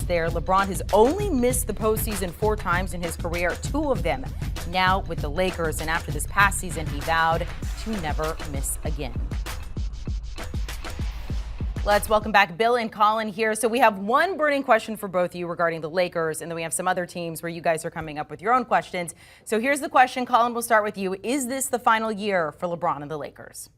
there. LeBron has only missed the postseason 4 times in his career, 2 of them now with the Lakers. And after this past season, he vowed to never miss again. Let's welcome back Bill and Colin here. So we have one burning question for both of you regarding the Lakers, and then we have some other teams where you guys are coming up with your own questions. So here's the question. Colin, we'll start with you. Is this the final year for LeBron and the Lakers?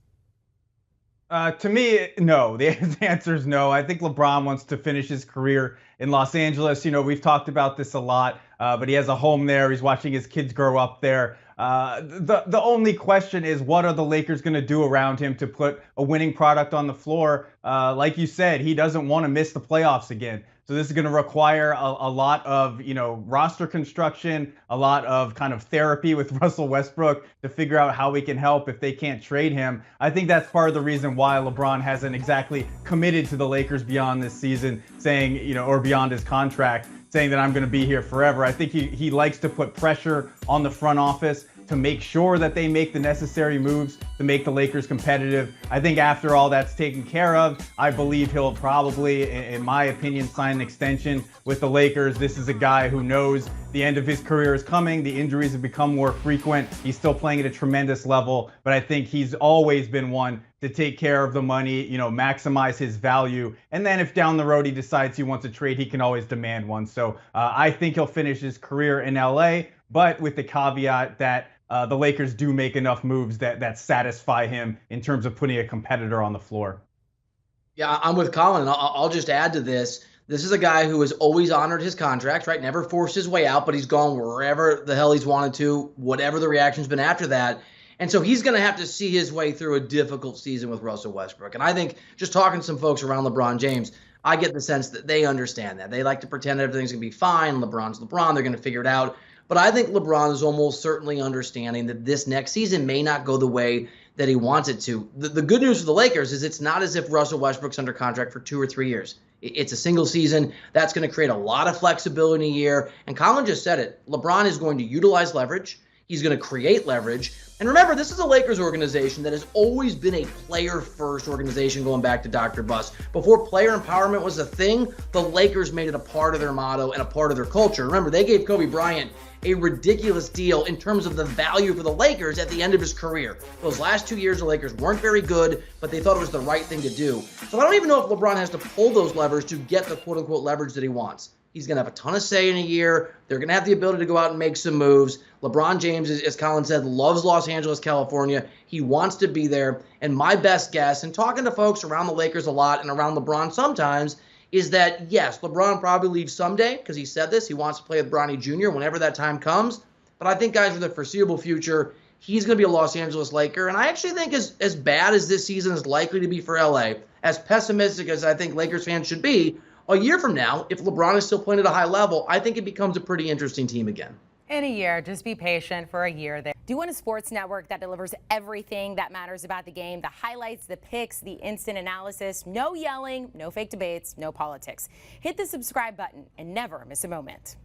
To me, no. The answer is no. I think LeBron wants to finish his career in Los Angeles. You know, we've talked about this a lot, but he has a home there. He's watching his kids grow up there. The only question is, what are the Lakers going to do around him to put a winning product on the floor? Like you said, he doesn't want to miss the playoffs again. So this is going to require a lot of, roster construction, a lot of kind of therapy with Russell Westbrook to figure out how we can help if they can't trade him. I think that's part of the reason why LeBron hasn't exactly committed to the Lakers beyond this season, saying, or beyond his contract, saying that I'm going to be here forever. I think he likes to put pressure on the front office to make sure that they make the necessary moves to make the Lakers competitive. I think after all that's taken care of, I believe he'll probably, in my opinion, sign an extension with the Lakers. This is a guy who knows the end of his career is coming. The injuries have become more frequent. He's still playing at a tremendous level, but I think he's always been one to take care of the money, maximize his value. And then if down the road he decides he wants a trade, he can always demand one. So I think he'll finish his career in LA, but with the caveat that the Lakers do make enough moves that satisfy him in terms of putting a competitor on the floor. Yeah, I'm with Colin. I'll just add to this. This is a guy who has always honored his contract, right? Never forced his way out, but he's gone wherever the hell he's wanted to, whatever the reaction's been after that. And so he's going to have to see his way through a difficult season with Russell Westbrook. And I think just talking to some folks around LeBron James, I get the sense that they understand that. They like to pretend everything's going to be fine. LeBron's LeBron. They're going to figure it out. But I think LeBron is almost certainly understanding that this next season may not go the way that he wants it to. The good news for the Lakers is it's not as if Russell Westbrook's under contract for 2 or 3 years. It's a single season. That's going to create a lot of flexibility in a year. And Colin just said it. LeBron is going to utilize leverage. He's going to create leverage. And remember, this is a Lakers organization that has always been a player-first organization going back to Dr. Buss. Before player empowerment was a thing, the Lakers made it a part of their motto and a part of their culture. Remember, they gave Kobe Bryant a ridiculous deal in terms of the value for the Lakers at the end of his career. Those last 2 years, the Lakers weren't very good, but they thought it was the right thing to do. So I don't even know if LeBron has to pull those levers to get the quote-unquote leverage that he wants. He's going to have a ton of say in a year. They're going to have the ability to go out and make some moves. LeBron James, as Colin said, loves Los Angeles, California. He wants to be there. And my best guess, and talking to folks around the Lakers a lot and around LeBron sometimes, is that, yes, LeBron probably leaves someday because he said this. He wants to play with Bronny Jr. whenever that time comes. But I think, guys, for the foreseeable future, he's going to be a Los Angeles Laker. And I actually think as bad as this season is likely to be for LA, as pessimistic as I think Lakers fans should be, a year from now, if LeBron is still playing at a high level, I think it becomes a pretty interesting team again. In a year, just be patient for a year there. Do you want a sports network that delivers everything that matters about the game? The highlights, the picks, the instant analysis, no yelling, no fake debates, no politics. Hit the subscribe button and never miss a moment.